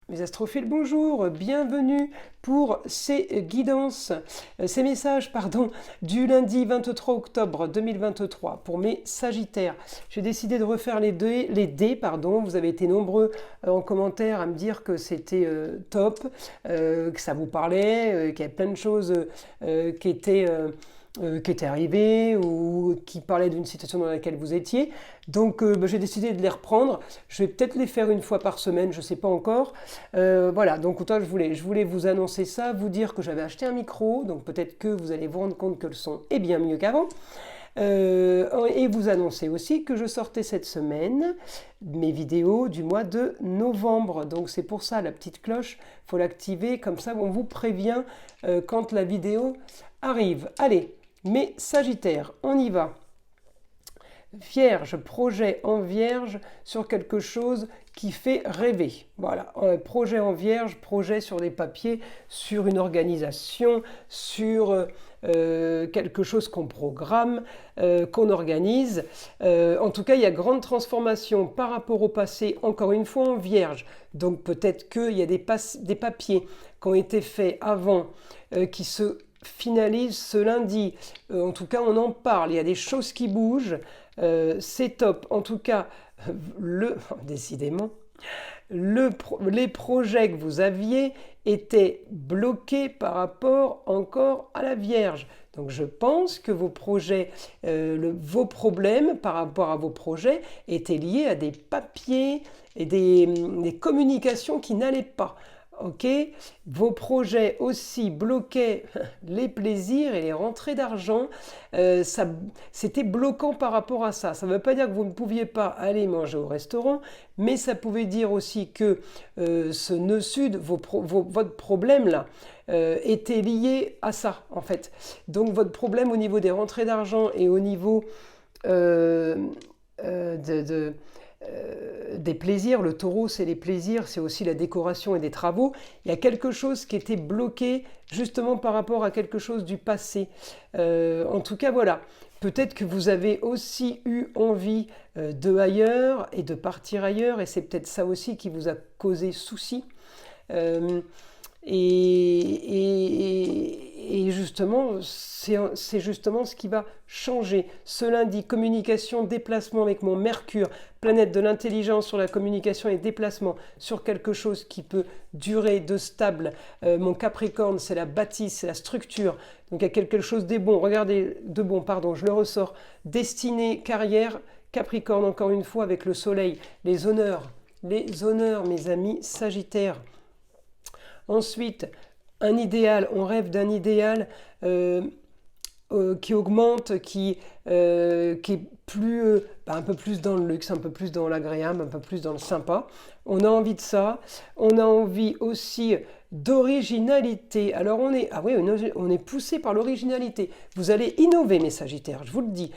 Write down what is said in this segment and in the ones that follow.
Mes astrophiles, bonjour, bienvenue pour ces guidances, ces messages, du lundi 23 octobre 2023 pour mes Sagittaires. J'ai décidé de refaire les dés, vous avez été nombreux en commentaire à me dire que c'était top, que ça vous parlait, qu'il y avait plein de choses qui étaient arrivées ou qui parlaient d'une situation dans laquelle vous étiez. Donc j'ai décidé de les reprendre. Je vais peut-être les faire une fois par semaine, je ne sais pas encore. Voilà, donc autant je voulais vous annoncer ça, vous dire que j'avais acheté un micro, donc peut-être que vous allez vous rendre compte que le son est bien mieux qu'avant. Et vous annoncer aussi que je sortais cette semaine mes vidéos du mois de novembre. Donc c'est pour ça la petite cloche, il faut l'activer, comme ça on vous prévient quand la vidéo arrive. Allez, mes Sagittaires, on y va. Vierge, projet en Vierge sur quelque chose qui fait rêver. Voilà, projet en Vierge, projet sur des papiers, sur une organisation, sur quelque chose qu'on programme, qu'on organise. En tout cas, il y a grande transformation par rapport au passé, encore une fois en Vierge. Donc peut-être qu'il y a des papiers qui ont été faits avant, qui se finalisent ce lundi. En tout cas, on en parle, il y a des choses qui bougent. C'est top. En tout cas, décidément, les projets que vous aviez étaient bloqués par rapport encore à la Vierge. Donc je pense que vos projets, vos problèmes par rapport à vos projets étaient liés à des papiers et des communications qui n'allaient pas. Ok, vos projets aussi bloquaient les plaisirs et les rentrées d'argent. C'était bloquant par rapport à ça. Ça ne veut pas dire que vous ne pouviez pas aller manger au restaurant, mais ça pouvait dire aussi que ce nœud sud, votre problème là, était lié à ça en fait. Donc votre problème au niveau des rentrées d'argent et au niveau des plaisirs, le taureau c'est les plaisirs, c'est aussi la décoration et des travaux. Il y a quelque chose qui était bloqué justement par rapport à quelque chose du passé. En tout cas voilà, peut-être que vous avez aussi eu envie de ailleurs et de partir ailleurs, et c'est peut-être ça aussi qui vous a causé souci. Et justement, c'est justement ce qui va changer. Ce lundi, communication, déplacement avec mon Mercure, planète de l'intelligence sur la communication et déplacement, sur quelque chose qui peut durer, de stable. Mon Capricorne, c'est la bâtisse, c'est la structure. Donc il y a quelque chose de bon. Regardez, je le ressors. Destinée, carrière, Capricorne, encore une fois, avec le soleil. Les honneurs, mes amis Sagittaires. Ensuite, un idéal, on rêve d'un idéal qui augmente, qui est plus, un peu plus dans le luxe, un peu plus dans l'agréable, un peu plus dans le sympa. On a envie de ça. On a envie aussi d'originalité. Alors on est poussé par l'originalité. Vous allez innover, mes Sagittaires, je vous le dis.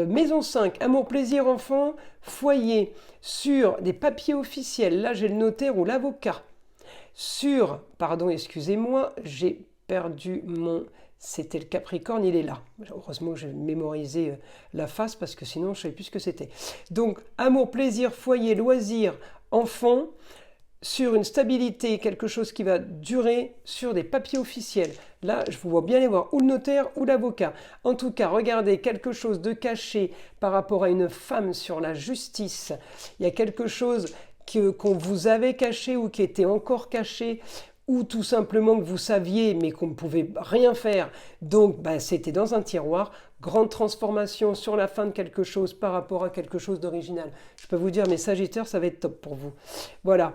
Maison 5, amour, plaisir, enfant, foyer, sur des papiers officiels. Là, j'ai le notaire ou l'avocat. Excusez-moi, j'ai perdu c'était le Capricorne, il est là. Heureusement que j'ai mémorisé la face parce que sinon je ne savais plus ce que c'était. Donc, amour, plaisir, foyer, loisir, enfant, sur une stabilité, quelque chose qui va durer, sur des papiers officiels. Là, je vous vois bien les voir, ou le notaire ou l'avocat. En tout cas, regardez, quelque chose de caché par rapport à une femme sur la justice. Il y a quelque chose qu'on vous avait caché ou qui était encore caché, ou tout simplement que vous saviez mais qu'on ne pouvait rien faire, donc c'était dans un tiroir. Grande transformation sur la fin de quelque chose par rapport à quelque chose d'original. Je peux vous dire, mes Sagittaires, ça va être top pour vous. Voilà.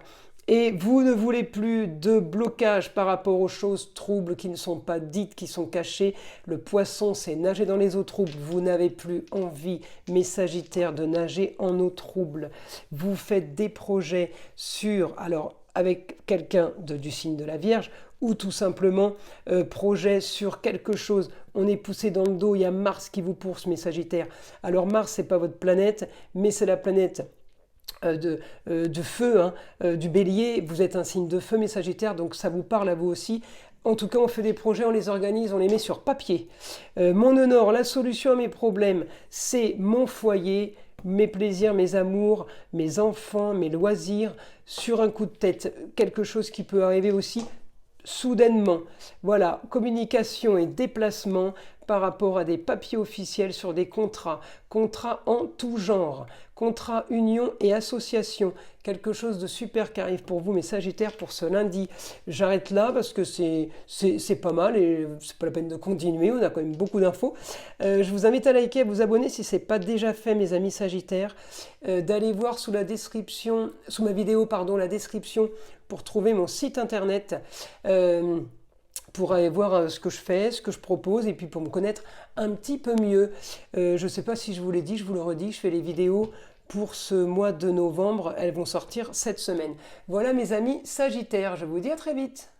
Et vous ne voulez plus de blocage par rapport aux choses troubles qui ne sont pas dites, qui sont cachées. Le poisson, c'est nager dans les eaux troubles. Vous n'avez plus envie, mes Sagittaires, de nager en eau trouble. Vous faites des projets avec quelqu'un du signe de la Vierge, ou tout simplement projet sur quelque chose. On est poussé dans le dos, il y a Mars qui vous pousse, mes Sagittaires. Alors Mars, c'est pas votre planète, mais c'est la planète de feu, du bélier. Vous êtes un signe de feu, mes Sagittaires, donc ça vous parle à vous aussi. En tout cas, on fait des projets, on les organise, on les met sur papier. Mon honneur, la solution à mes problèmes, c'est mon foyer, mes plaisirs, mes amours, mes enfants, mes loisirs, sur un coup de tête. Quelque chose qui peut arriver aussi soudainement. Voilà, communication et déplacement par rapport à des papiers officiels sur des contrats, contrats en tout genre, contrats union et association, quelque chose de super qui arrive pour vous mes Sagittaires pour ce lundi. J'arrête là parce que c'est pas mal et c'est pas la peine de continuer, on a quand même beaucoup d'infos. Je vous invite à liker, à vous abonner si ce n'est pas déjà fait mes amis Sagittaires, d'aller voir sous la description, sous ma vidéo pardon, la description pour trouver mon site internet. Pour aller voir ce que je fais, ce que je propose, et puis pour me connaître un petit peu mieux. Je ne sais pas si je vous l'ai dit, je vous le redis, je fais les vidéos pour ce mois de novembre, elles vont sortir cette semaine. Voilà mes amis Sagittaires, je vous dis à très vite.